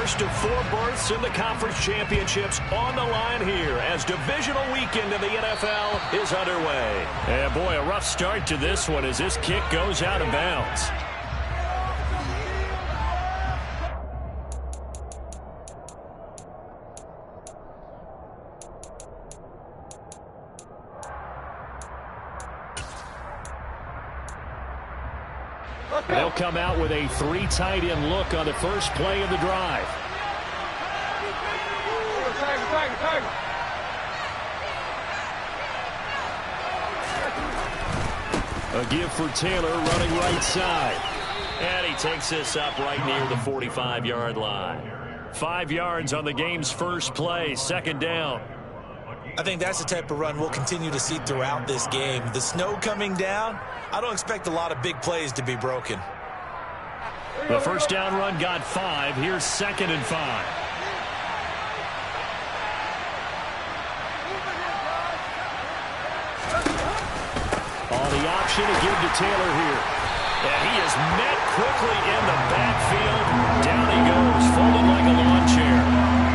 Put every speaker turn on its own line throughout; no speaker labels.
first of 4 berths in the conference championships on the line here as divisional weekend in the NFL is underway.
Yeah, boy, a rough start to this one as this kick goes out of bounds. They'll come out with a 3 tight end look on the first play of the drive. A give for Taylor running right side. And he takes this up right near the 45-yard line. 5 yards on the game's first play, second down.
I think that's the type of run we'll continue to see throughout this game. The snow coming down, I don't expect a lot of big plays to be broken.
The first down run got 5. Here's 2nd and 5. On the option, a give to Taylor here. And he is met quickly in the backfield. Down he goes, folded like a lawn chair.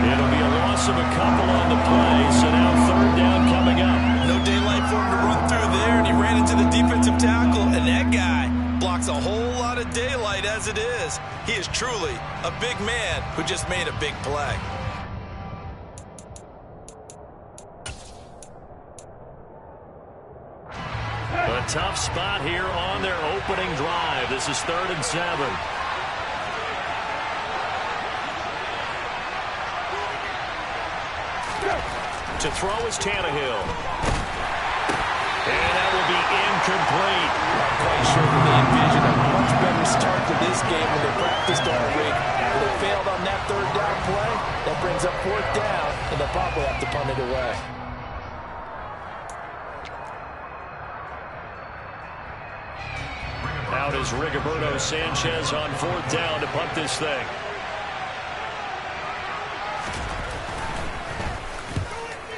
It'll be a loss of a couple on the play, so now 3rd down coming up.
No daylight for him to run through there, and he ran into the defensive tackle, and that guy blocks a whole lot of daylight as it is. He is truly a big man who just made a big play.
A tough spot here on their opening drive. This is 3rd and 7.
To throw is Tannehill. And that will be incomplete.
I'm quite sure that they envisioned a much better start to this game when they practiced all week. When they failed on that 3rd down play, that brings up 4th down, and they'll probably have to punt it away.
Out is Rigoberto Sanchez on 4th down to punt this thing.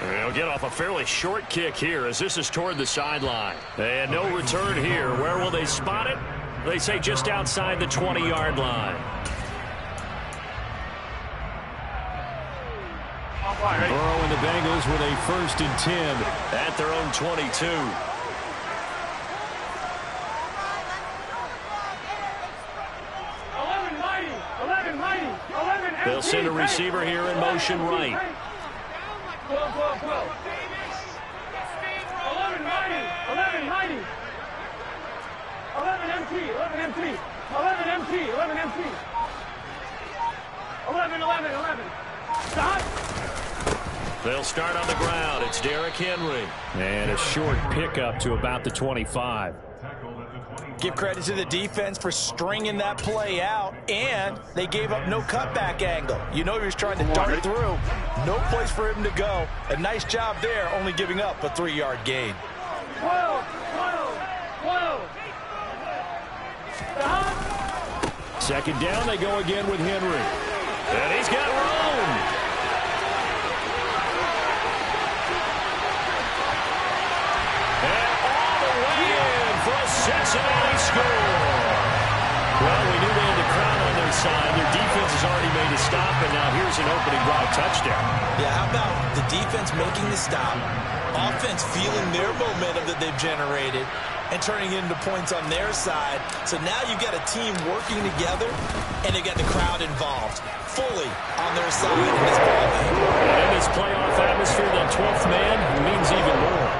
They'll get off a fairly short kick here as this is toward the sideline. And no return here. Where will they spot it? They say just outside the 20-yard line. Burrow and the Bengals with a 1st and 10 at their own 22. They'll send a receiver here in motion right.
11. Stop.
They'll start on the ground. It's Derrick Henry. And a short pickup to about the 25.
Give credit to the defense for stringing that play out, and they gave up no cutback angle. You know he was trying to dart through. No place for him to go. A nice job there, only giving up a 3-yard gain.
12.
Second down, they go again with Henry. And he's got room. And all the way in for a Cincinnati score. Well, we knew they had the crowd on their side. Their defense has already made a stop, and now here's an opening drive touchdown.
Yeah, how about the defense making the stop, offense feeling their momentum that they've generated, and turning it into points on their side. So now you've got a team working together, and they've got the crowd involved, fully on their side in this ballgame.
And in this playoff atmosphere, that 12th man means even more.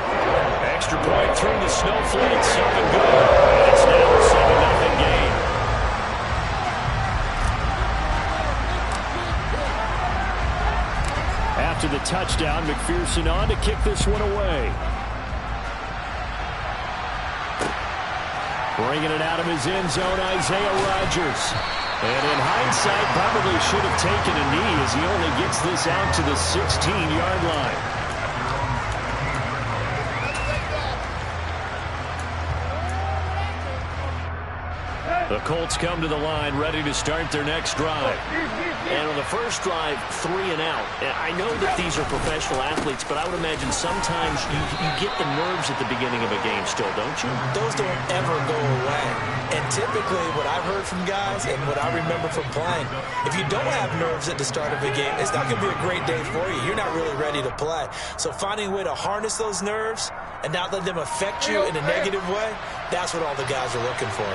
Extra point through the snowflakes, up and good. And it's now a 7-0 game. After the touchdown, McPherson on to kick this one away. Bringing it out of his end zone, Isaiah Rodgers. And in hindsight, probably should have taken a knee as he only gets this out to the 16-yard line. The Colts come to the line, ready to start their next drive.
And on the first drive, 3 and out. I know that these are professional athletes, but I would imagine sometimes you get the nerves at the beginning of a game still, don't you?
Those don't ever go away. And typically what I've heard from guys and what I remember from playing, if you don't have nerves at the start of a game, it's not going to be a great day for you. You're not really ready to play. So finding a way to harness those nerves and not let them affect you in a negative way, that's what all the guys are looking for.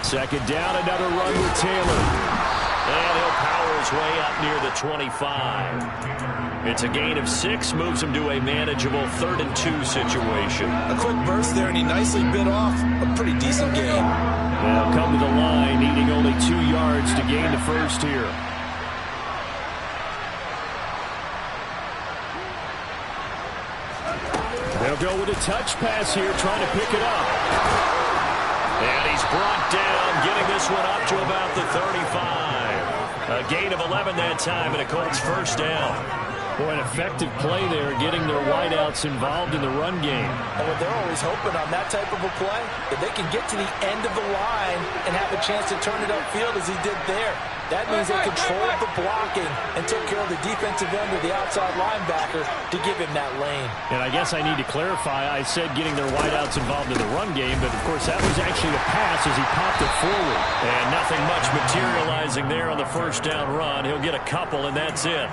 Second down, another run with Taylor. And he'll power his way up near the 25. It's a gain of 6, moves him to a manageable 3rd and 2 situation.
A quick burst there, and he nicely bit off a pretty decent gain.
They'll come to the line, needing only 2 yards to gain the first here. They'll go with a touch pass here, trying to pick it up. And he's brought down, getting this one up to about the 35. A gain of 11 that time, and a Colts first down. Boy, an effective play there, getting their wideouts involved in the run game.
And what they're always hoping on that type of a play, that they can get to the end of the line and have a chance to turn it upfield as he did there. That means they controlled the blocking and took care of the defensive end or the outside linebacker to give him that lane.
And I guess I need to clarify, I said getting their wideouts involved in the run game, but of course that was actually a pass as he popped it forward. And nothing much materializing there on the first down run. He'll get a couple, and that's it.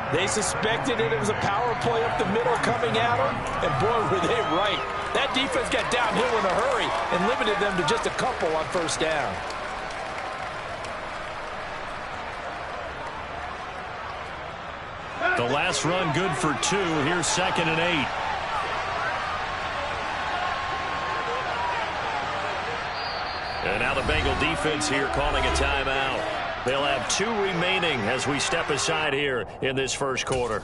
They suspected it was a power play up the middle coming at them, and boy, were they right. That defense got downhill in a hurry and limited them to just a couple on first down.
The last run good for 2. Here's 2nd and 8. And now the Bengal defense here calling a timeout. They'll have 2 remaining as we step aside here in this first quarter.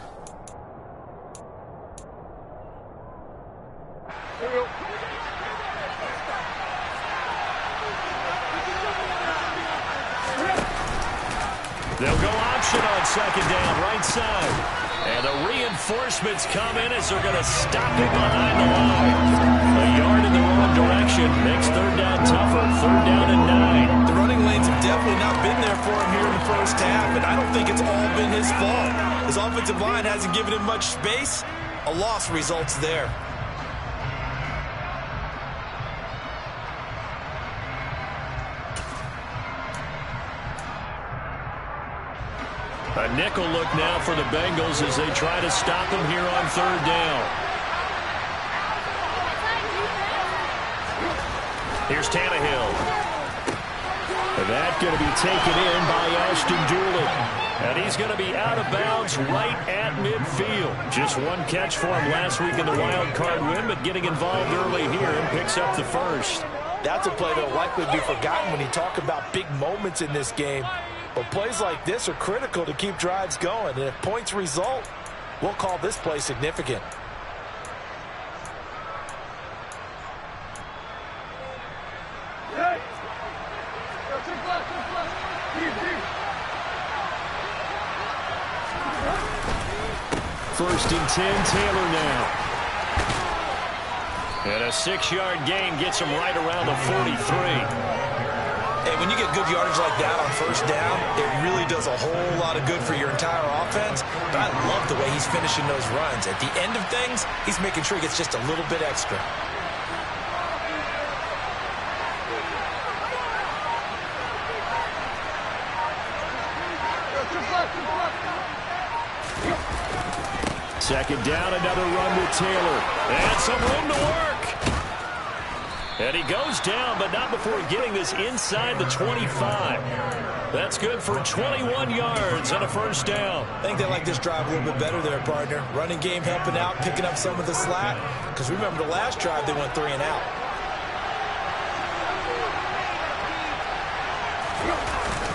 They'll go option on 2nd down, right side. And the reinforcements come in as they're going to stop him behind the line. A yard in the wrong direction makes 3rd down tougher. 3rd down and 9.
The running lanes have definitely not been there for him here in the first half, and I don't think it's all been his fault. His offensive line hasn't given him much space. A loss results there.
A nickel look now for the Bengals as they try to stop him here on 3rd down. Here's Tannehill. And that's going to be taken in by Ashton Doolin. And he's going to be out of bounds right at midfield. Just 1 catch for him last week in the wild card win, but getting involved early here and picks up the first.
That's a play that'll likely be forgotten when you talk about big moments in this game. But plays like this are critical to keep drives going. And if points result, we'll call this play significant.
First and 10, Taylor now. And a 6-yard gain gets him right around the 43.
And when you get good yardage like that on first down, it really does a whole lot of good for your entire offense. But I love the way he's finishing those runs. At the end of things, he's making sure he gets just a little bit extra.
Second down, another run with Taylor. And some room to work. And he goes down, but not before getting this inside the 25. That's good for 21 yards and a first down.
I think they like this drive a little bit better there, partner. Running game helping out, picking up some of the slack. Because remember the last drive, they went 3 and out.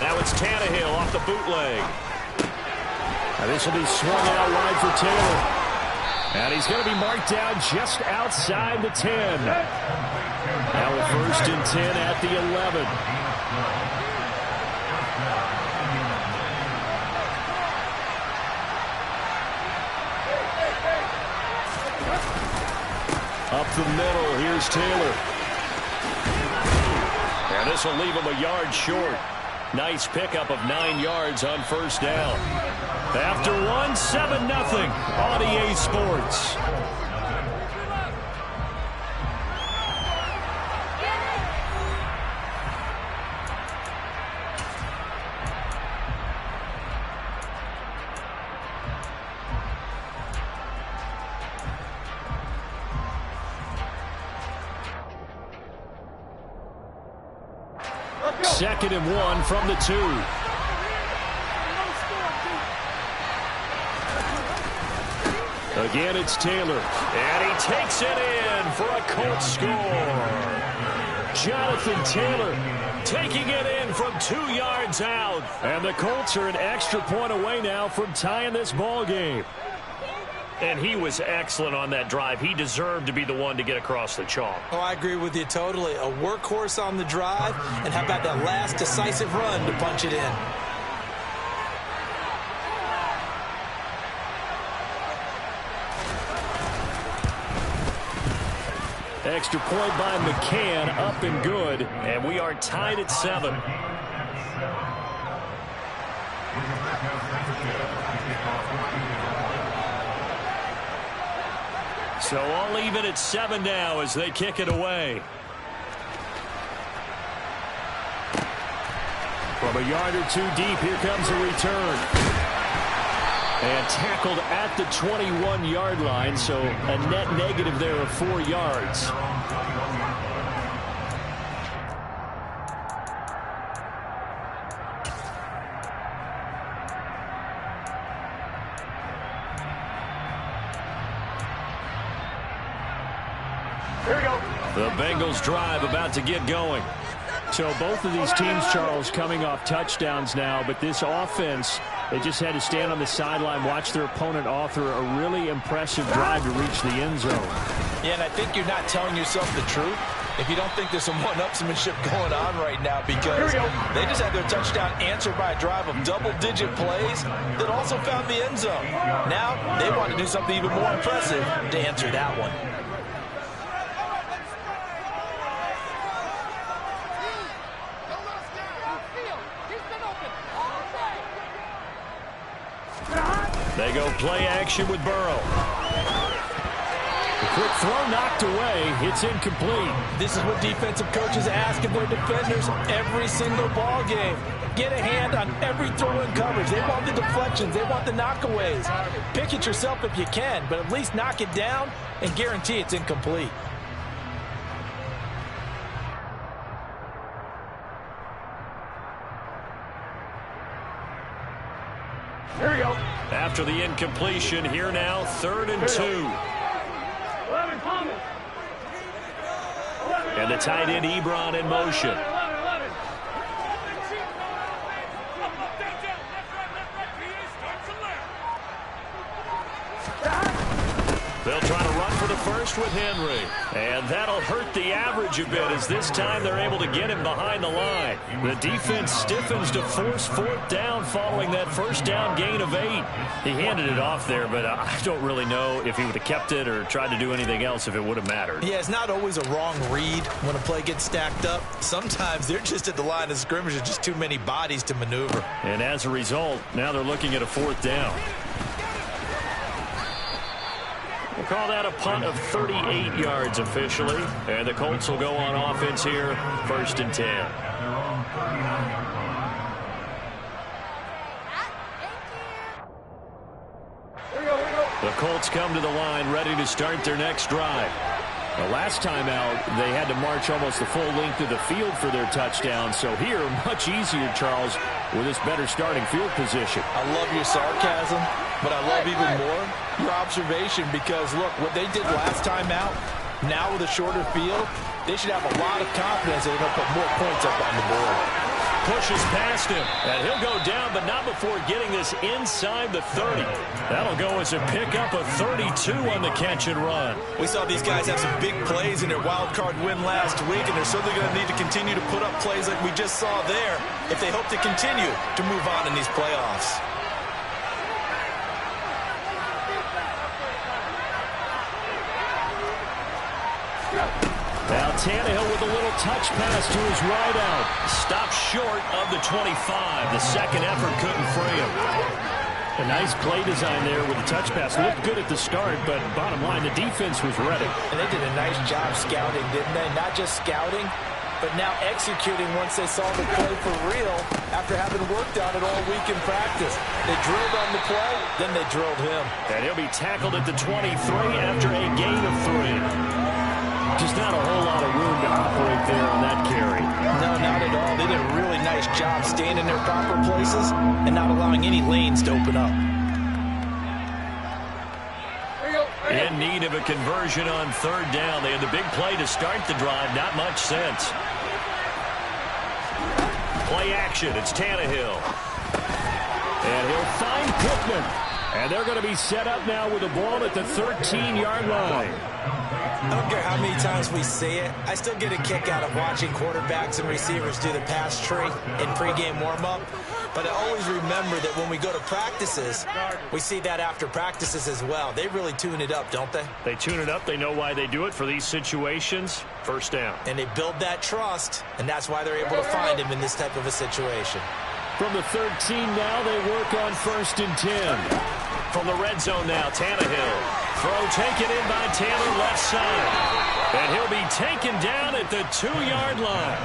Now it's Tannehill off the bootleg. Now this will be swung out wide for Taylor. And he's going to be marked down just outside the 10. Now a first and 10 at the 11. Up the middle, here's Taylor. And this will leave him a yard short. Nice pickup of 9 yards on first down. After one, 7-0 on EA Sports. Second and 1 from the 2. Again, it's Taylor. And he takes it in for a Colts score. Jonathan Taylor taking it in from 2 yards out. And the Colts are an extra point away now from tying this ball game.
And he was excellent on that drive. He deserved to be the one to get across the chalk.
Oh, I agree with you totally. A workhorse on the drive, and how about that last decisive run to punch it in?
Extra point by McCann, up and good. And we are tied at 7. So all even at 7 now as they kick it away. From a yard or 2 deep, here comes a return. And tackled at the 21-yard line, so a net negative there of 4 yards. The Bengals drive about to get going. So both of these teams, Charles, coming off touchdowns now, but this offense, they just had to stand on the sideline, watch their opponent author a really impressive drive to reach the end zone.
Yeah, and I think you're not telling yourself the truth if you don't think there's some one-upsmanship going on right now, because they just had their touchdown answered by a drive of double-digit plays that also found the end zone. Now they want to do something even more impressive to answer that one.
They go play action with Burrow. The quick throw knocked away. It's incomplete.
This is what defensive coaches ask of their defenders every single ball game. Get a hand on every throw in coverage. They want the deflections. They want the knockaways. Pick it yourself if you can, but at least knock it down and guarantee it's incomplete.
Here we go.
After the incompletion, here now, 3rd and 2.
11, Thomas. 11,
And the tight end, Ebron, in motion.
11.
They'll try to run for the first with Henry. And that'll hurt the average a bit, as this time they're able to get him behind the line. The defense stiffens to force 4th down following that first down gain of 8. He handed it off there, but I don't really know if he would have kept it or tried to do anything else if it would have mattered.
Yeah, it's not always a wrong read when a play gets stacked up. Sometimes they're just at the line of scrimmage with just too many bodies to maneuver.
And as a result, now they're looking at a 4th down. We'll call that a punt of 38 yards officially. And the Colts will go on offense here, 1st and 10. The Colts come to the line ready to start their next drive. The last time out, they had to march almost the full length of the field for their touchdown. So here, much easier, Charles, with this better starting field position.
I love your sarcasm, but I love even more your observation, because, look, what they did last time out, now with a shorter field, they should have a lot of confidence that they're going to put more points up on the board.
Pushes past him, and he'll go down, but not before getting this inside the 30. That'll go as a pickup of 32 on the catch and run.
We saw these guys have some big plays in their wild card win last week, and they're certainly going to need to continue to put up plays like we just saw there if they hope to continue to move on in these playoffs.
Tannehill with a little touch pass to his right out.
Stopped short of the 25. The second effort couldn't free him.
A nice play design there with the touch pass. Looked good at the start, but bottom line, the defense was ready.
And they did a nice job scouting, didn't they? Not just scouting, but now executing once they saw the play for real after having worked on it all week in practice. They drilled on the play, then they drilled him.
And he'll be tackled at the 23 after a gain of 3. Just not a whole lot of room to operate there on that carry.
No, not at all. They did a really nice job staying in their proper places and not allowing any lanes to open up.
In need of a conversion on third down. They had the big play to start the drive. Not much sense. Play action. It's Tannehill.
And he'll find Pittman. And they're going to be set up now with the ball at the 13-yard line.
I don't care how many times we say it, I still get a kick out of watching quarterbacks and receivers do the pass tree in pregame warm-up. But I always remember that when we go to practices, we see that after practices as well. They really tune it up, don't they?
They tune it up. They know why they do it for these situations. First down.
And they build that trust, and that's why they're able to find him in this type of a situation.
From the 13 now, they work on 1st and 10.
From the red zone now, Tannehill. Throw taken in by Taylor, left side.
And he'll be taken down at the 2-yard line.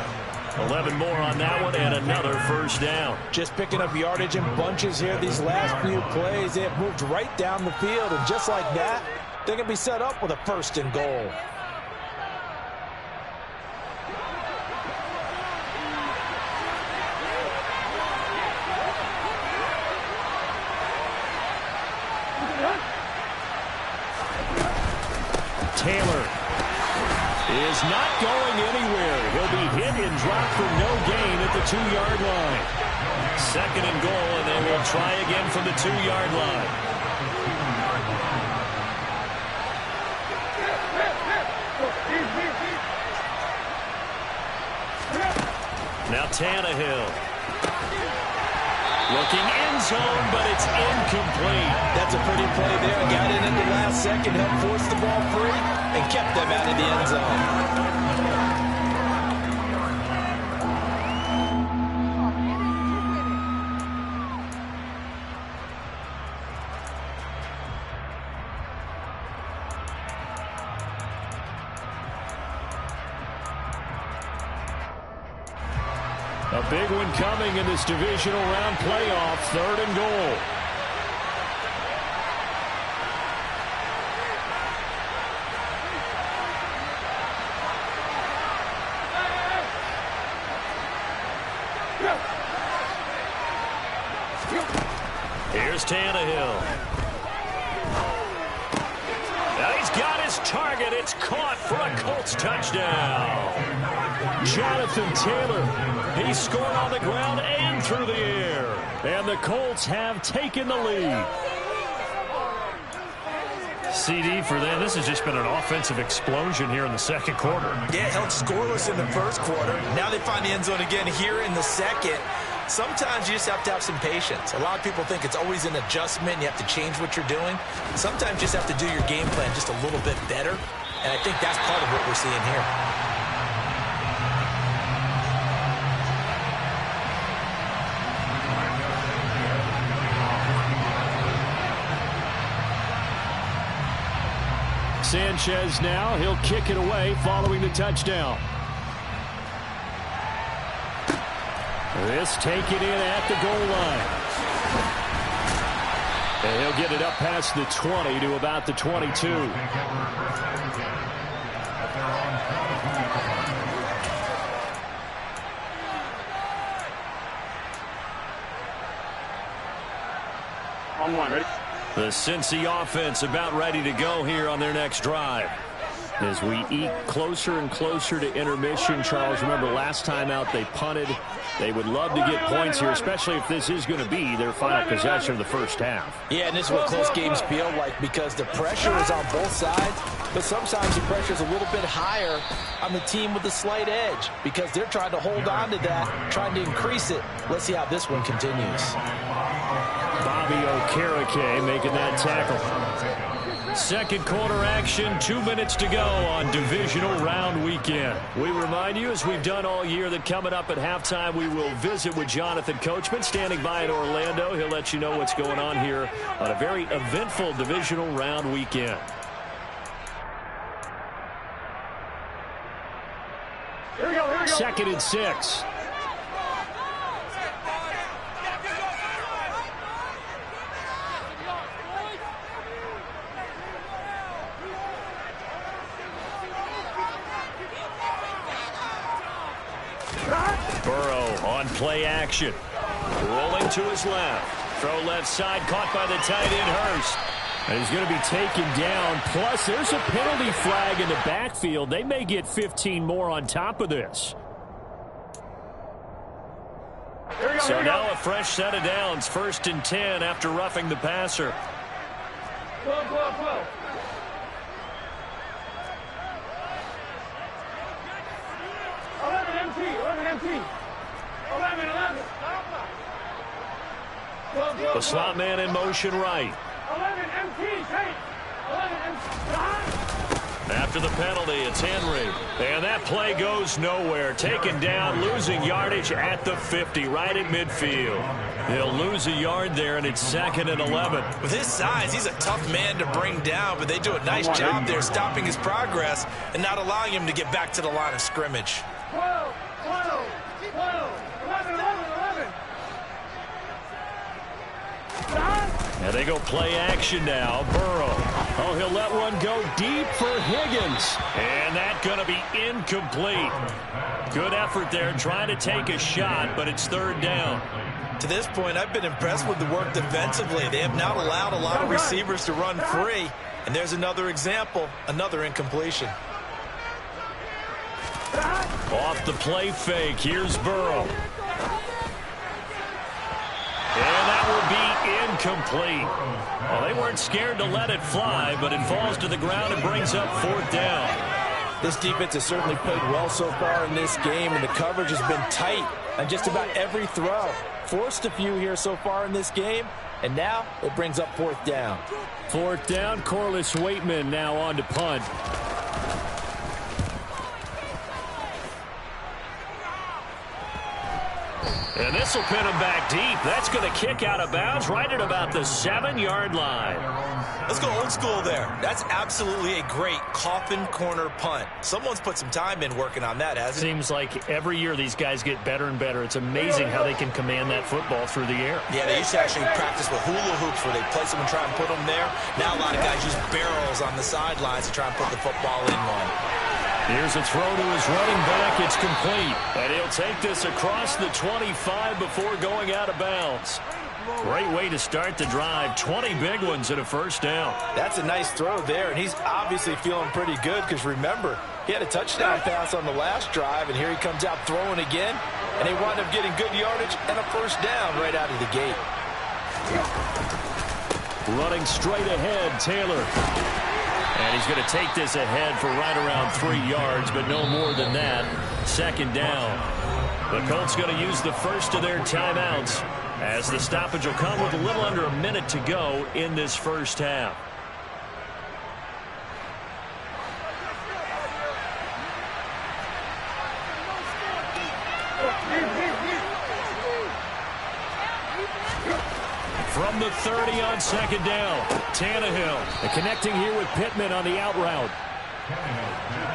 11 more on that one and another first down.
Just picking up yardage in bunches here these last few plays. They have moved right down the field, and just like that, they're going to be set up with a 1st and goal.
Taylor is not going anywhere. He'll be hit and dropped for no gain at the 2-yard line.
2nd and goal, and they will try again from the 2-yard line. Now Tannehill. Looking end zone, but it's incomplete.
That's a pretty play there. Got in at the last second, helped force the ball free, and kept them out of the end zone.
A big one coming in this divisional round playoff. 3rd and goal.
Here's Tannehill. Now he's got his target. It's caught for a Colts touchdown.
Jonathan Taylor. He scored on the ground and through the air. And the Colts have taken the lead. CD for them. This has just been an offensive explosion here in the 2nd quarter.
Yeah, held scoreless in the 1st quarter. Now they find the end zone again here in the 2nd. Sometimes you just have to have some patience. A lot of people think it's always an adjustment. You have to change what you're doing. Sometimes you just have to do your game plan just a little bit better. And I think that's part of what we're seeing here.
Sanchez now. He'll kick it away following the touchdown. This taken in at the goal line. And he'll get it up past the 20 to about the 22.
On 1, ready?
The Cincy offense about ready to go here on their next drive.
As we eke closer and closer to intermission, Charles, remember last time out they punted. They would love to get points here, especially if this is going to be their final possession of the 1st half.
Yeah, and this is what close games feel like because the pressure is on both sides, but sometimes the pressure is a little bit higher on the team with the slight edge because they're trying to hold on to that, trying to increase it. Let's see how this one continues.
Bobby Okereke making that tackle. Second quarter action, 2 minutes to go on Divisional Round Weekend. We remind you, as we've done all year, that coming up at halftime, we will visit with Jonathan Coachman, standing by in Orlando. He'll let you know what's going on here on a very eventful Divisional Round Weekend.
Here we go.
2nd and 6. Burrow on play action. Rolling to his left. Throw left side, caught by the tight end Hurst. And he's going to be taken down. Plus, there's a penalty flag in the backfield. They may get 15 more on top of this. So now a fresh set of downs. 1st and 10 after roughing the passer.
12. 11 MT. 11.
The slot man in motion right.
11 MT. Take. 11 MT.
After the penalty, it's Henry. And that play goes nowhere. Taken down, losing yardage at the 50, right at midfield. They'll lose a yard there, and it's 2nd and 11.
With his size, he's a tough man to bring down, but they do a nice job there stopping his progress and not allowing him to get back to the line of scrimmage.
12. 11.
And they go play action now. Burrow. Oh, he'll let one go deep for Higgins. And that's going to be incomplete. Good effort there trying to take a shot, but it's 3rd down.
To this point, I've been impressed with the work defensively. They have not allowed a lot of receivers to run free. And there's another example, another incompletion.
Off the play fake, here's Burrow. And that will be incomplete. Well, they weren't scared to let it fly, but it falls to the ground and brings up 4th down.
This defense has certainly played well so far in this game, and the coverage has been tight on just about every throw. Forced a few here so far in this game, and now it brings up 4th down.
4th down, Corliss Waitman now on to punt. And this will pin him back deep. That's going to kick out of bounds right at about the 7-yard line.
Let's go old school there. That's absolutely a great coffin corner punt. Someone's put some time in working on that, hasn't it?
Seems like every year these guys get better and better. It's amazing how they can command that football through the air.
Yeah, they used to actually practice with hula hoops where they place them and try and put them there. Now a lot of guys use barrels on the sidelines to try and put the football in one.
Here's a throw to his running back. It's complete. And he'll take this across the 25 before going out of bounds. Great way to start the drive. 20 big ones and a 1st down.
That's a nice throw there, and he's obviously feeling pretty good because, remember, he had a touchdown pass on the last drive, and here he comes out throwing again, and they wind up getting good yardage and a 1st down right out of the gate.
Running straight ahead, Taylor. And he's going to take this ahead for right around 3 yards, but no more than that. 2nd down. The Colts going to use the first of their timeouts as the stoppage will come with a little under a minute to go in this 1st half. From the 30 on 2nd down, Tannehill. And connecting here with Pittman on the out route.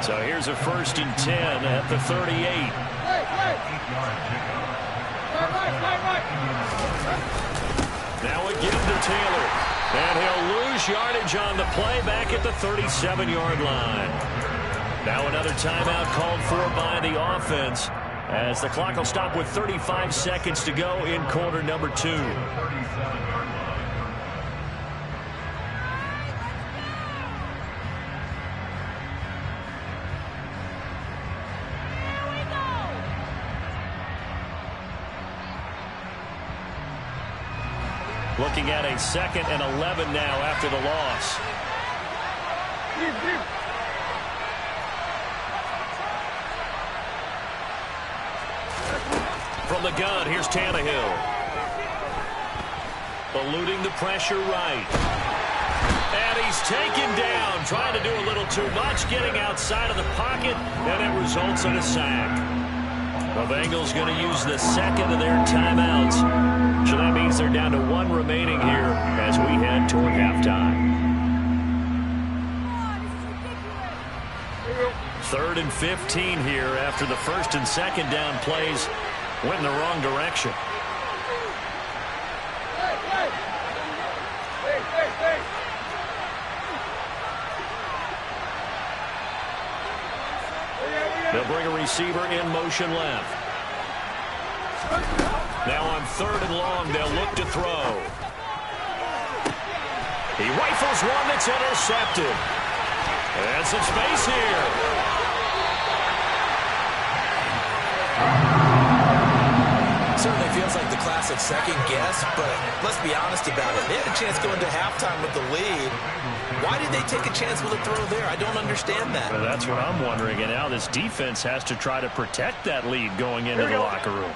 So here's a 1st and 10 at the 38. Now a give to Taylor. And he'll lose yardage on the play back at the 37-yard line. Now another timeout called for by the offense as the clock will stop with 35 seconds to go in quarter number 2. Looking at a 2nd and 11 now after the loss. From the gun, here's Tannehill. Eluding the pressure right. And he he's taken down, trying to do a little too much, getting outside of the pocket, and it results in a sack. The Bengals going to use the second of their timeouts. So that means they're down to one remaining here as we head toward halftime. 3rd and 15 here after the first and second down plays went in the wrong direction. They'll bring a receiver in motion left. Now on 3rd and long, they'll look to throw. He rifles one that's intercepted. And some space here.
Certainly feels like the classic second guess, but let's be honest about it. They had a chance going to halftime with the lead. Why did they take a chance with a throw there? I don't understand that.
Well, that's what I'm wondering. And now this defense has to try to protect that lead going into the locker room.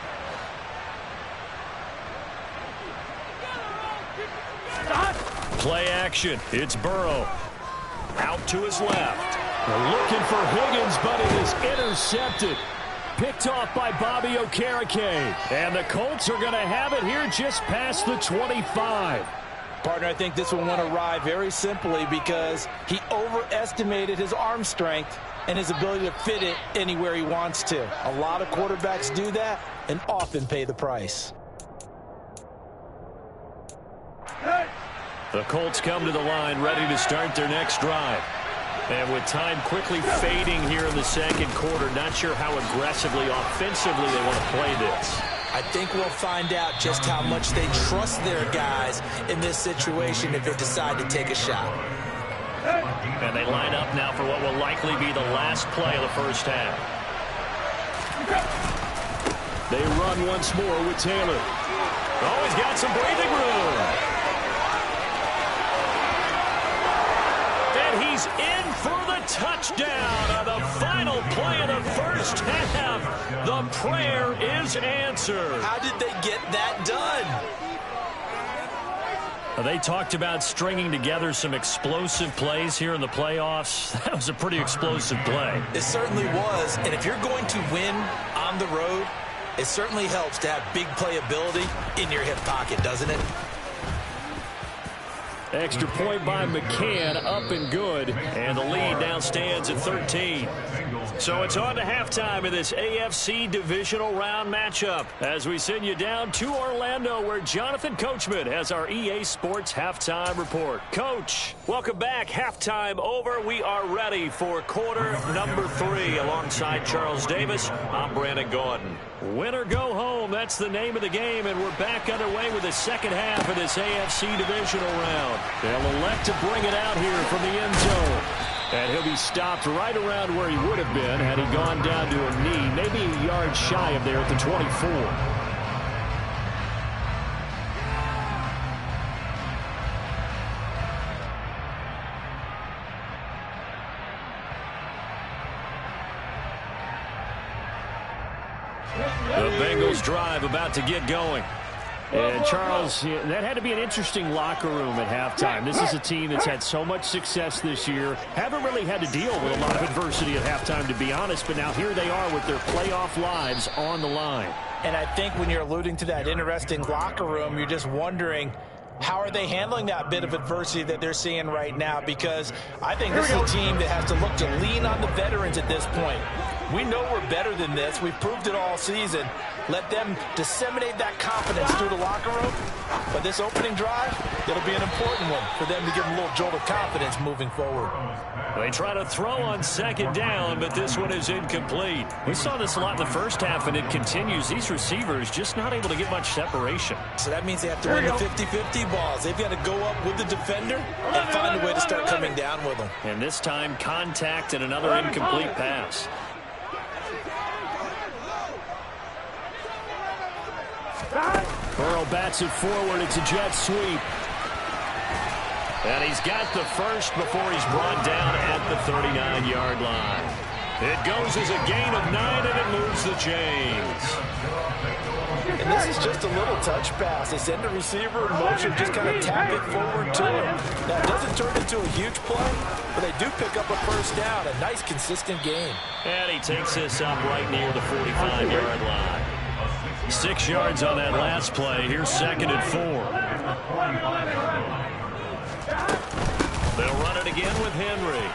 Play action. It's Burrow. Out to his left.
They're looking for Higgins, but it is intercepted. Picked off by Bobby Okereke.
And the Colts are going to have it here just past the 25.
Partner, I think this one went awry very simply because he overestimated his arm strength and his ability to fit it anywhere he wants to. A lot of quarterbacks do that and often pay the price.
The Colts come to the line ready to start their next drive. And with time quickly fading here in the second quarter, not sure how aggressively, offensively they want to play this.
I think we'll find out just how much they trust their guys in this situation if they decide to take a shot.
And they line up now for what will likely be the last play of the first half.
They run once more with Taylor.
Oh, he's got some breathing room. He's in for the touchdown on the final play of the first half. The prayer is answered.
How did they get that done?
They talked about stringing together some explosive plays here in the playoffs. That was a pretty explosive play.
It certainly was. And if you're going to win on the road, it certainly helps to have big playability in your hip pocket, doesn't it?
Extra point by McCann, up and good.
And the lead now stands at 13. So it's on to halftime in this AFC Divisional Round matchup as we send you down to Orlando where Jonathan Coachman has our EA Sports Halftime Report. Coach, welcome back. Halftime over. We are ready for quarter number 3 alongside Charles Davis. I'm Brandon Gordon. Win or go home, that's the name of the game, and we're back underway with the second half of this AFC Divisional Round. They'll elect to bring it out here from the end zone. And he'll be stopped right around where he would have been had he gone down to a knee, maybe a yard shy of there at the 24. The Bengals drive about to get going. And, Charles, that had to be an interesting locker room at halftime. This is a team that's had so much success this year. Haven't really had to deal with a lot of adversity at halftime, to be honest. But now here they are with their playoff lives on the line.
And I think when you're alluding to that interesting locker room, you're just wondering, how are they handling that bit of adversity that they're seeing right now? Because I think this is a team that has to look to lean on the veterans at this point. We know we're better than this. We've proved it all season. Let them disseminate that confidence through the locker room. But this opening drive, it'll be an important one for them to give them a little jolt of confidence moving forward.
They try to throw on second down, but this one is incomplete. We saw this a lot in the first half, and it continues. These receivers just not able to get much separation.
So that means they have to win the 50-50 balls. They've got to go up with the defender and find a way to start coming down with them.
And this time, contact and another incomplete pass.
Burrow bats it forward. It's a jet sweep.
And he's got the first before he's brought down at the 39-yard line. It goes as a gain of 9, and it moves the chains.
And this is just a little touch pass. They send the receiver in motion, just kind of tap it forward to him. Now, it doesn't turn into a huge play, but they do pick up a first down. A nice, consistent game.
And he takes this up right near the 45-yard line. 6 yards on that last play. Here's 2nd and 4. They'll run it again with Henry.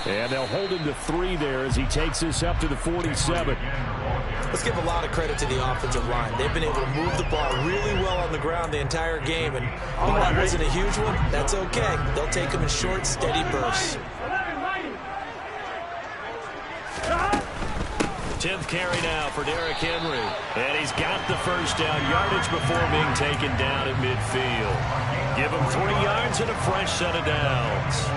And they'll hold him to 3 there as he takes this up to the 47.
Let's give a lot of credit to the offensive line. They've been able to move the ball really well on the ground the entire game. And while that wasn't a huge one, that's okay. They'll take them in short, steady bursts.
10th carry now for Derrick Henry. And he's got the first down yardage before being taken down at midfield. Give him 3 yards and a fresh set of downs.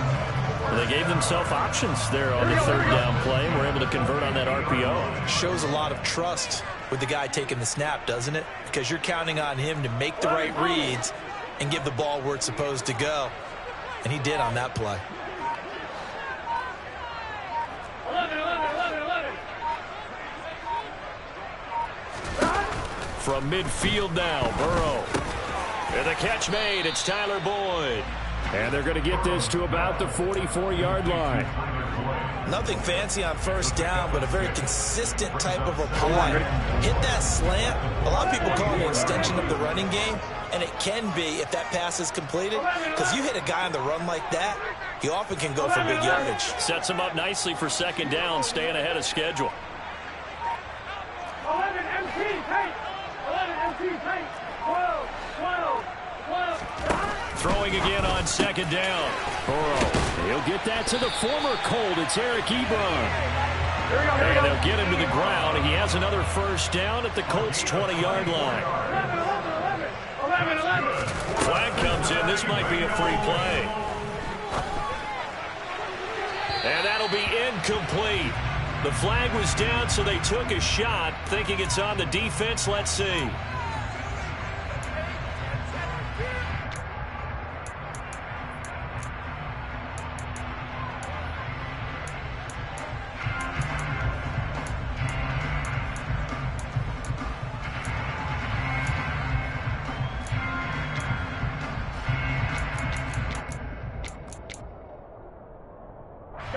Well, they gave themselves options there on the 3rd down play and were able to convert on that RPO.
Shows a lot of trust with the guy taking the snap, doesn't it? Because you're counting on him to make the right reads and give the ball where it's supposed to go. And he did on that play.
11.
From midfield now, Burrow. And the catch made. It's Tyler Boyd.
And they're going to get this to about the 44-yard line.
Nothing fancy on first down, but a very consistent type of a play. Hit that slant. A lot of people call it an extension of the running game, and it can be if that pass is completed, because you hit a guy on the run like that, he often can go for big yardage.
Sets him up nicely for 2nd down, staying ahead of schedule.
11 MT, take. 11 MT, take. 12.
Throwing again on 2nd down.
Burrow, he'll get that to the former Colt. It's Eric Ebron.
And they'll get him to the ground. He has another first down at the Colts' 20-yard line.
11.
Flag comes in. This might be a free play. And that'll be incomplete. The flag was down, so they took a shot, thinking it's on the defense. Let's see.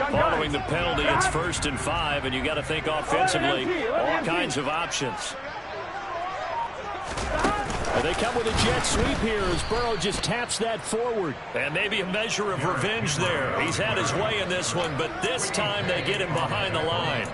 Following the penalty, it's 1st and 5, and you got to think offensively, all kinds of options.
And they come with a jet sweep here as Burrow just taps that forward.
And maybe a measure of revenge there. He's had his way in this one, but this time they get him behind the line.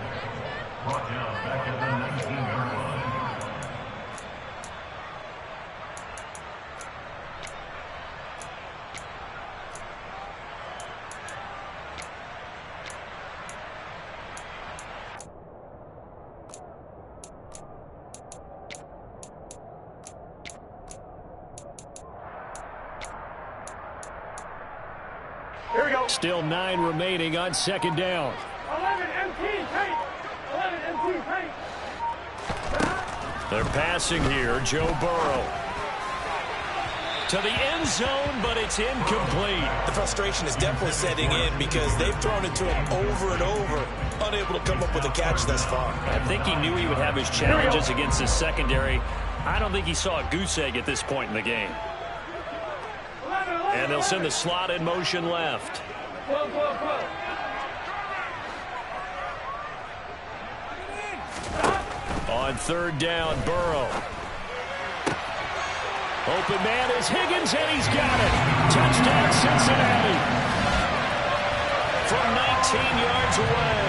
Here we go.
Still 9 remaining on 2nd down.
11 MT, take. 11 MT, take.
They're passing here. Joe Burrow. To the end zone, but it's incomplete.
The frustration is definitely setting in because they've thrown it to him over and over, unable to come up with a catch thus far.
I think he knew he would have his challenges against his secondary. I don't think he saw a goose egg at this point in the game. And they'll send the slot in motion left.
12.
On 3rd down, Burrow. Open man is Higgins, and he's got it. Touchdown, Cincinnati. From 19 yards away.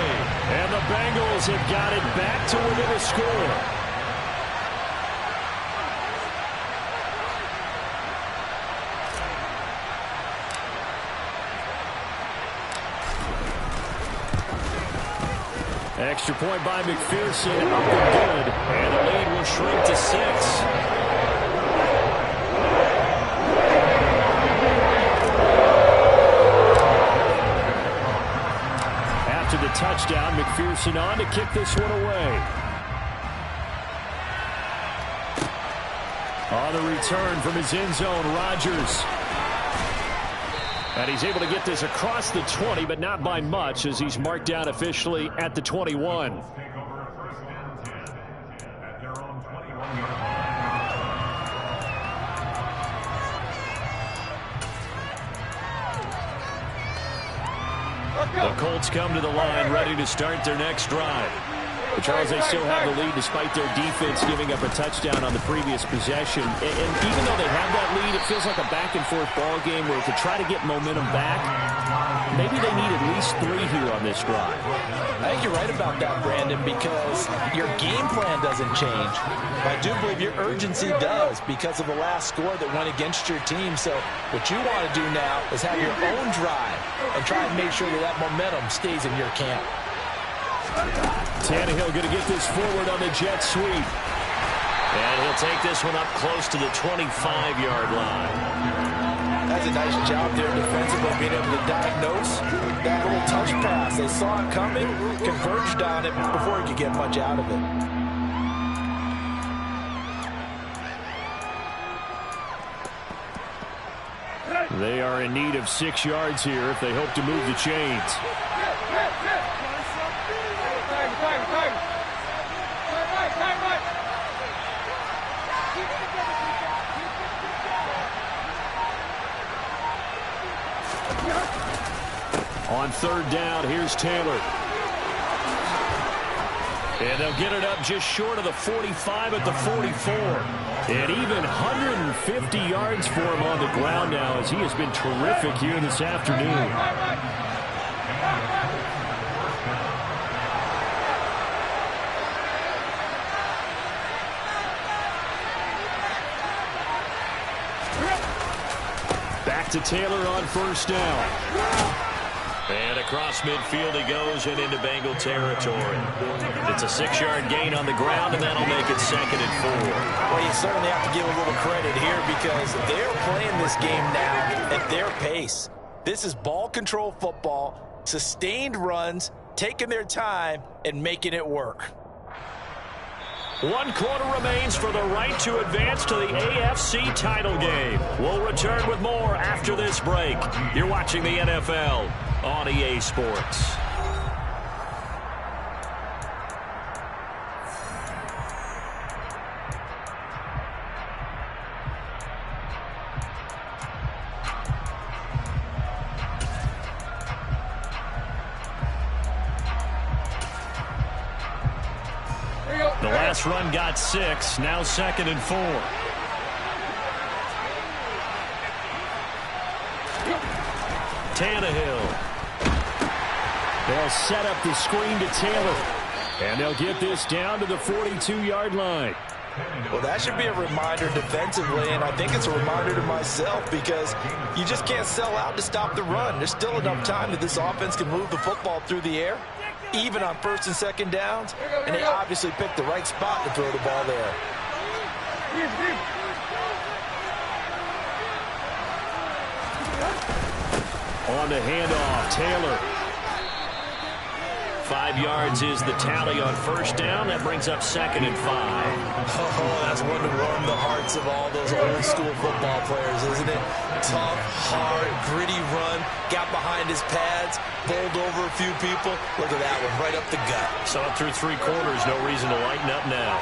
And the Bengals have got it back to within a score. Extra point by McPherson, up and good.
And the lead will shrink to 6.
After the touchdown, McPherson on to kick this one away. On the return from his end zone, Rodgers. And he's able to get this across the 20, but not by much, as he's marked down officially at the 21.
The Colts come to the line, ready to start their next drive. But Charles, they still have the lead despite their defense giving up a touchdown on the previous possession. And even though they have that lead, it feels like a back-and-forth ball game where to try to get momentum back, maybe they need at least 3 here on this drive.
I think you're right about that, Brandon, because your game plan doesn't change. I do believe your urgency does because of the last score that went against your team. So what you want to do now is have your own drive and try and make sure that that momentum stays in your camp.
Tannehill going to get this forward on the jet sweep.
And he'll take this one up close to the 25-yard line.
That's a nice job there defensively, being able to diagnose that little touch pass. They saw it coming, converged on it before he could get much out of it.
They are in need of 6 yards here if they hope to move the chains. On 3rd down, here's Taylor. And they'll get it up just short of the 45 at the 44. And even 150 yards for him on the ground now as he has been terrific here this afternoon. Back to Taylor on 1st down.
And across midfield he goes and into Bengal territory. It's a 6-yard gain on the ground, and that'll make it 2nd and 4.
Well, you certainly have to give a little credit here because they're playing this game now at their pace. This is ball control football, sustained runs, taking their time, and making it work.
1 quarter remains for the right to advance to the AFC title game. We'll return with more after this break. You're watching the NFL on EA Sports. The last run got 6, now 2nd and 4. Tannehill. They'll set up the screen to Taylor. And they'll get this down to the 42-yard line.
Well, that should be a reminder defensively, and I think it's a reminder to myself because you just can't sell out to stop the run. There's still enough time that this offense can move the football through the air, even on 1st and 2nd downs, and they obviously picked the right spot to throw the ball there.
On the handoff, Taylor.
5 yards is the tally on 1st down. That brings up 2nd and 5.
Oh, that's one to warm the hearts of all those old school football players, isn't it? Tough, hard, gritty run, got behind his pads, bowled over a few people. Look at that one, right up the gut.
Saw it through 3 quarters. No reason to lighten up now.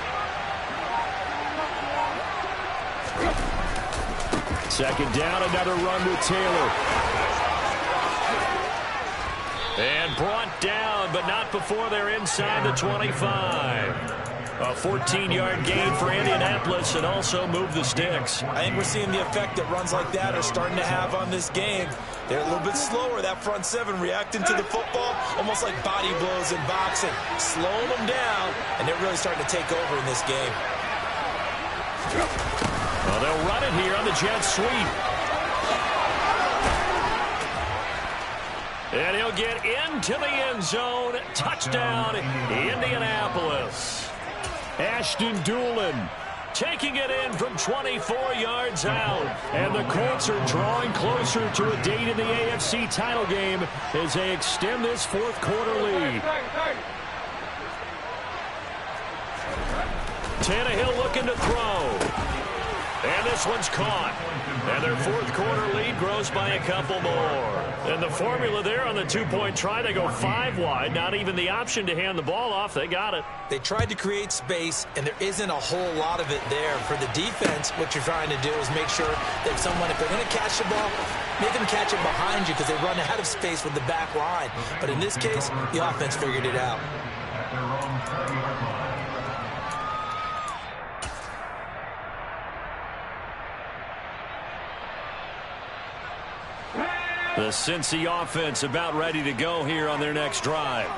2nd down, another run with Taylor.
And brought down, but not before they're inside the 25. A 14-yard gain for Indianapolis and also move the sticks.
I think we're seeing the effect that runs like that are starting to have on this game. They're a little bit slower, that front 7 reacting to the football, almost like body blows in boxing. Slowing them down, and they're really starting to take over in this game.
Well, they'll run it here on the jet sweep. And he'll get into the end zone. Touchdown, Indianapolis. Ashton Doolin taking it in from 24 yards out. And the Colts are drawing closer to a date in the AFC title game as they extend this 4th quarter lead. Tannehill looking to throw. And this one's caught. And their fourth quarter lead grows by a couple more. And the formula there on the two-point try, they go 5 wide. Not even the option to hand the ball off. They got it.
They tried to create space, and there isn't a whole lot of it there. For the defense, what you're trying to do is make sure that if they're going to catch the ball, make them catch it behind you because they run out of space with the back line. But in this case, the offense figured it out.
The Cincy offense about ready to go here on their next drive.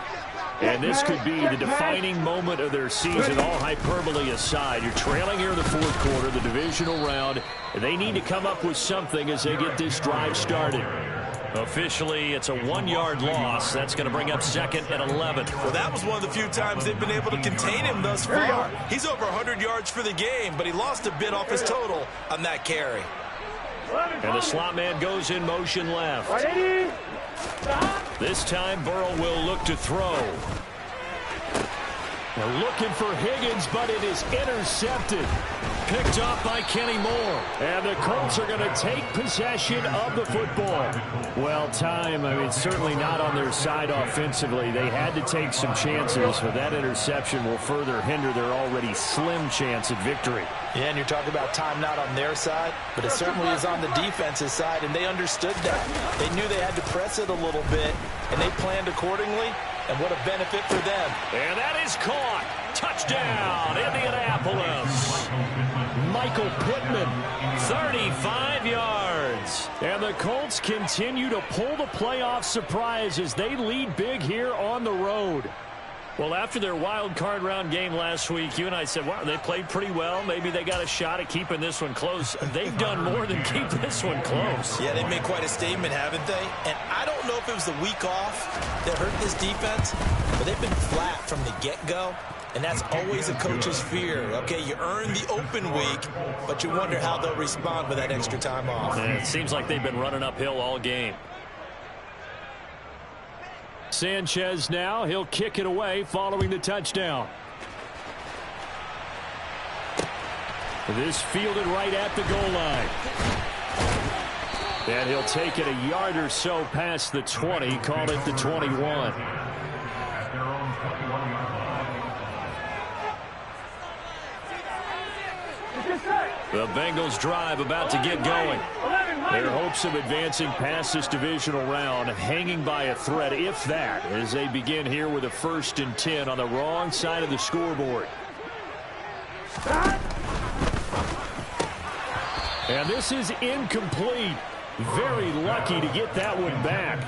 And this could be the defining moment of their season, all hyperbole aside. You're trailing here in the fourth quarter, the divisional round. They need to come up with something as they get this drive started. Officially, it's a 1-yard loss. That's going to bring up 2nd and 11.
Well, that was one of the few times they've been able to contain him thus far. He's over 100 yards for the game, but he lost a bit off his total on that carry.
And the slot man goes in motion left. This time, Burrow will look to throw.
They're looking for Higgins, but it is intercepted.
Picked off by Kenny Moore.
And the Colts are going to take possession of the football. Well, certainly not on their side offensively. They had to take some chances, but that interception will further hinder their already slim chance at victory.
Yeah, and you're talking about time not on their side, but it certainly is on the defense's side, and they understood that. They knew they had to press it a little bit, and they planned accordingly, and what a benefit for them.
And that is caught. Touchdown, Indianapolis.
Michael Pittman.
35 yards.
And the Colts continue to pull the playoff surprise as they lead big here on the road.
Well, after their wild card round game last week, you and I said, wow, they played pretty well. Maybe they got a shot at keeping this one close. They've done more than keep this one close.
Yeah, they've made quite a statement, haven't they? And I don't know if it was the week off that hurt this defense, but they've been flat from the get-go. And that's always a coach's fear. Okay, you earn the open week, but you wonder how they'll respond with that extra time off.
And it seems like they've been running uphill all game.
Sanchez now, he'll kick it away following the touchdown. This fielded right at the goal line. And he'll take it a yard or so past the 20, call it the 21.
The Bengals drive about to get going.
Their hopes of advancing past this divisional round hanging by a thread, if that, as they begin here with a 1st and 10 on the wrong side of the scoreboard. And this is incomplete. Very lucky to get that one back.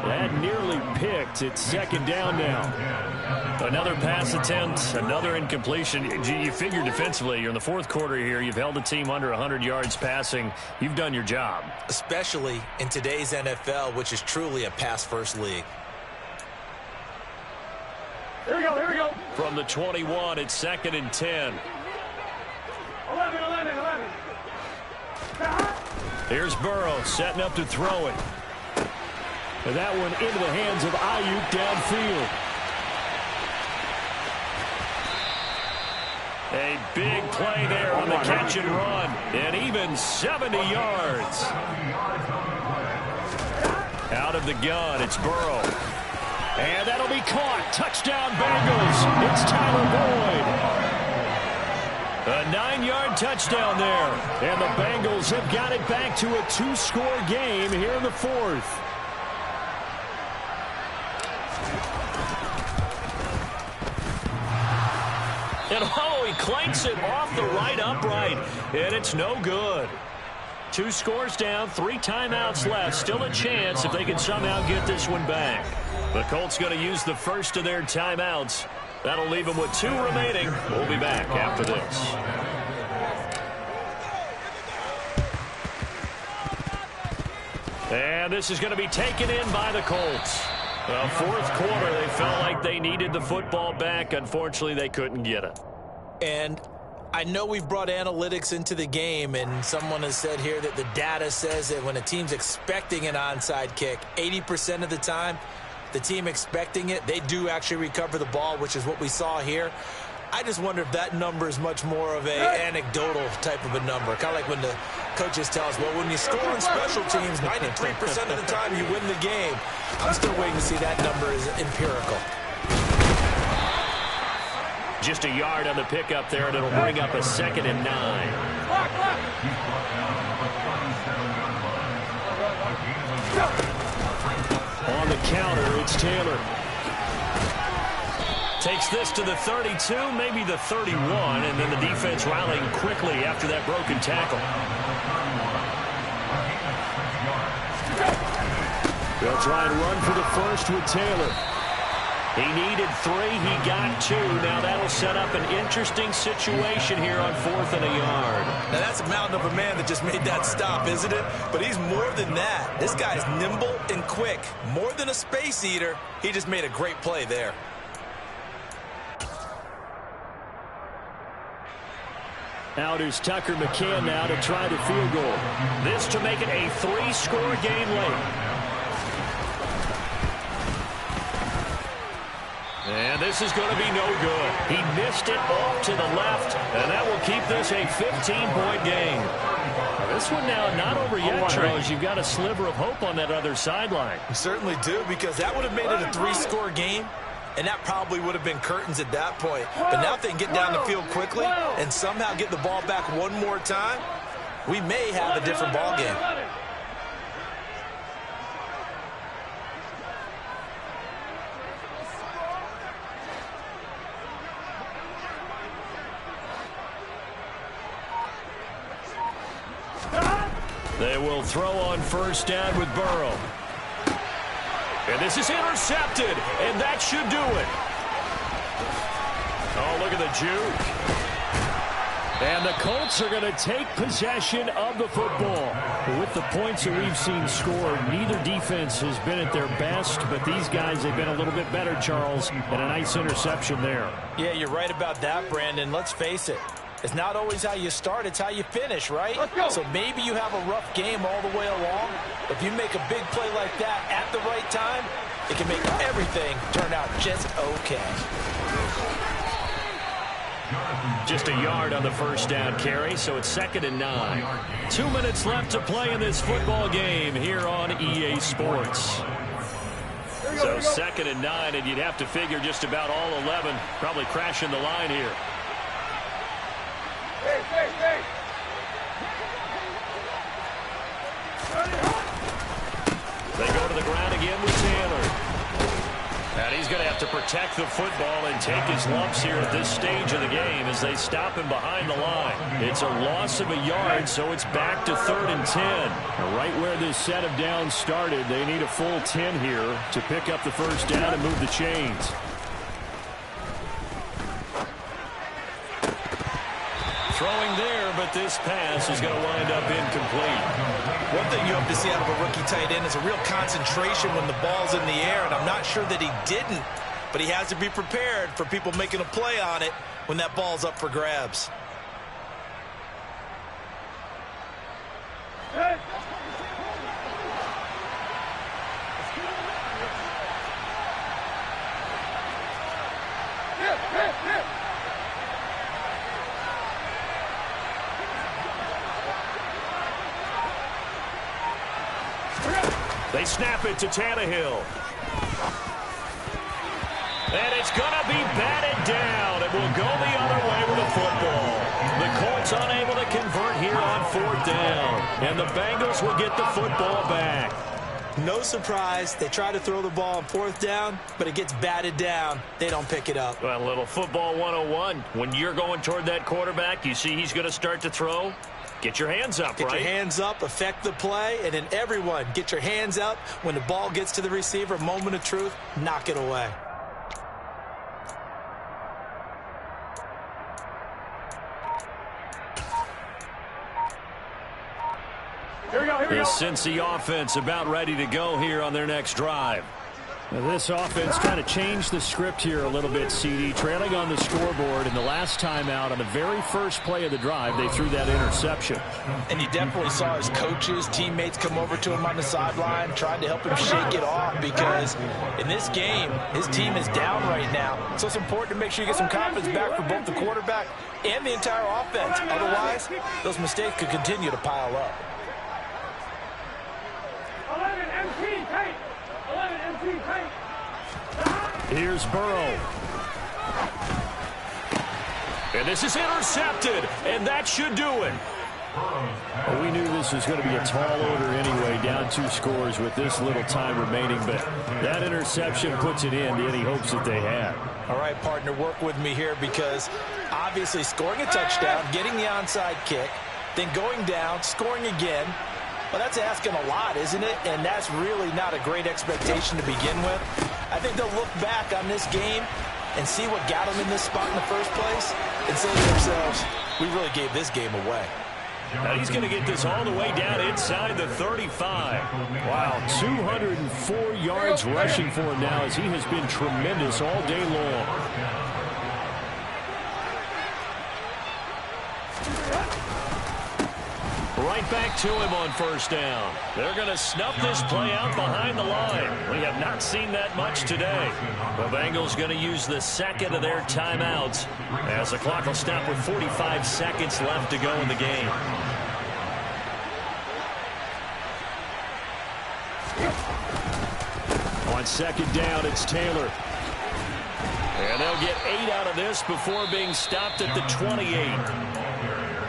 That nearly picked. It's 2nd down now.
Another pass attempt, another incompletion. You figure defensively, you're in the fourth quarter here. You've held the team under 100 yards passing. You've done your job.
Especially in today's NFL, which is truly a pass-first league.
Here we go.
From the 21, it's 2nd and 10.
11.
Here's Burrow setting up to throw it.
And that one into the hands of Ayuk downfield.
A big play there on the catch and run. And even 70 yards. Out of the gun, it's Burrow.
And that'll be caught. Touchdown Bengals. It's Tyler Boyd.
A 9-yard touchdown there.
And the Bengals have got it back to a 2-score game here in the 4th.
And he clanks it off the right upright. And it's no good. 2 scores down, 3 timeouts left. Still a chance if they can somehow get this one back. The Colts going to use the first of their timeouts. That'll leave them with 2 remaining. We'll be back after this. And this is going to be taken in by the Colts. Well, fourth quarter, they felt like they needed the football back. Unfortunately, they couldn't get it.
And I know we've brought analytics into the game, and someone has said here that the data says that when a team's expecting an onside kick, 80% of the time, the team expecting it, they do actually recover the ball, which is what we saw here. I just wonder if that number is much more of a anecdotal type of a number. Kind of like when the coaches tell us, well, when you score on special teams, 93% of the time you win the game. I'm still waiting to see that number is empirical.
Just a yard on the pickup there, and it'll bring up a 2nd and 9. On the counter, it's Taylor. Takes this to the 32, maybe the 31, and then the defense rallying quickly after that broken tackle. They'll try and run for the first with Taylor. He needed 3, he got 2. Now that'll set up an interesting situation here on 4th and a yard.
Now that's a mountain of a man that just made that stop, isn't it? But he's more than that. This guy's nimble and quick. More than a space eater, he just made a great play there.
Out is Tucker McCann now to try the field goal.
This to make it a 3-score game late. And this is going to be no good. He missed it off to the left, and that will keep this a 15-point game.
This one now not over yet, Charles. You've got a sliver of hope on that other sideline.
You certainly do, because that would have made it a 3-score game, and that probably would have been curtains at that point. But now if they can get down the field quickly and somehow get the ball back one more time, we may have a different ball game.
They will throw on 1st down with Burrow. And this is intercepted, and that should do it. Oh, look at the juke.
And the Colts are going to take possession of the football. With the points that we've seen scored, neither defense has been at their best, but these guys have been a little bit better, Charles, and a nice interception there.
Yeah, you're right about that, Brandon. Let's face it. It's not always how you start, it's how you finish, right? So maybe you have a rough game all the way along. If you make a big play like that at the right time, it can make everything turn out just okay.
Just a yard on the 1st down carry, so it's 2nd and 9. 2 minutes left to play in this football game here on EA Sports. So 2nd and 9, and you'd have to figure just about all 11 probably crashing the line here. They go to the ground again with Taylor. And he's going to have to protect the football and take his lumps here at this stage of the game as they stop him behind the line. It's a loss of a yard, so it's back to 3rd and 10.
Right where this set of downs started, they need a full 10 here to pick up the 1st down and move the chains.
Throwing there, but this pass is going to wind up incomplete.
One thing you hope to see out of a rookie tight end is a real concentration when the ball's in the air, and I'm not sure that he didn't, but he has to be prepared for people making a play on it when that ball's up for grabs.
They snap it to Tannehill. And it's going to be batted down. It will go the other way with the football. The Colts unable to convert here on 4th down. And the Bengals will get the football back.
No surprise. They try to throw the ball on 4th down, but it gets batted down. They don't pick it up.
Well, a little football 101. When you're going toward that quarterback, you see he's going to start to throw. Get your hands up,
right?
Get
your hands up, affect the play, and then everyone get your hands up. When the ball gets to the receiver, moment of truth, knock it away.
The Cincy offense about ready to go here on their next drive.
This offense trying to change the script here a little bit, CD. Trailing on the scoreboard, and the last time out on the very first play of the drive, they threw that interception.
And you definitely saw his coaches, teammates come over to him on the sideline, trying to help him shake it off, because in this game, his team is down right now. So it's important to make sure you get some confidence back for both the quarterback and the entire offense. Otherwise, those mistakes could continue to pile up.
11 MT tight. 11 MT tight.
Here's Burrow.
And this is intercepted, and that should do it.
Well, we knew this was going to be a tall order anyway, down 2 scores with this little time remaining, but that interception puts it in to any hopes that they had.
All right, partner, work with me here, because obviously scoring a touchdown, getting the onside kick, then going down, scoring again, well, that's asking a lot, isn't it? And that's really not a great expectation to begin with. I think they'll look back on this game and see what got them in this spot in the first place and say to themselves, we really gave this game away.
Now he's going to get this all the way down inside the 35.
Wow, 204 yards rushing for him now, as he has been tremendous all day long.
Right back to him on first down. They're going to snuff this play out behind the line. We have not seen that much today. The Bengals going to use the second of their timeouts as the clock will stop with 45 seconds left to go in the game.
On second down, it's Taylor.
And they'll get 8 out of this before being stopped at the 28.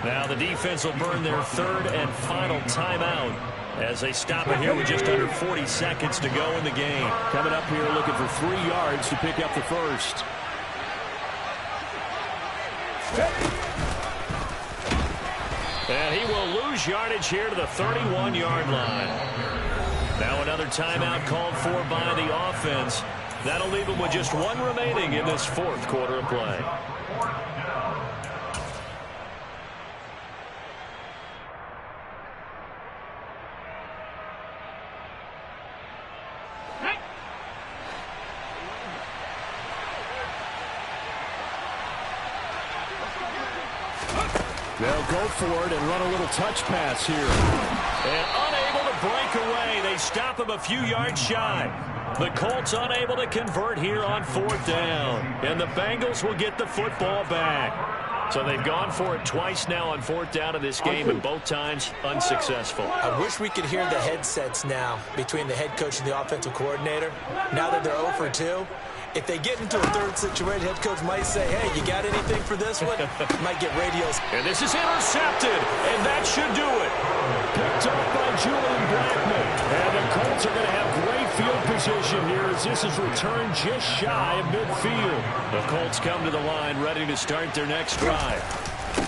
Now the defense will burn their third and final timeout as they stop it here with just under 40 seconds to go in the game.
Coming up here looking for 3 yards to pick up the first.
And he will lose yardage here to the 31-yard line. Now another timeout called for by the offense. That'll leave them with just 1 remaining in this fourth quarter of play.
They'll go for it and run a little touch pass here.
And unable to break away. They stop him a few yards shy. The Colts unable to convert here on fourth down. And the Bengals will get the football back. So they've gone for it twice now on fourth down in this game, and both times unsuccessful.
I wish we could hear the headsets now between the head coach and the offensive coordinator. Now that they're 0 for 2. If they get into a third situation, head coach might say, hey, you got anything for this one? Might get radios.
And this is intercepted, and that should do it.
Picked up by Julian Blackman. And the Colts are going to have great field position here as this is returned just shy of midfield.
The Colts come to the line ready to start their next drive.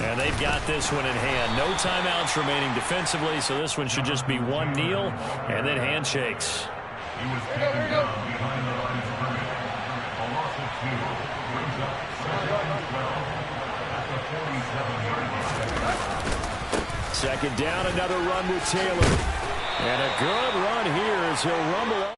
And they've got this one in hand. No timeouts remaining defensively, so this one should just be one kneel and then handshakes.
Second down, another run with Taylor. And a good run here as he'll rumble up.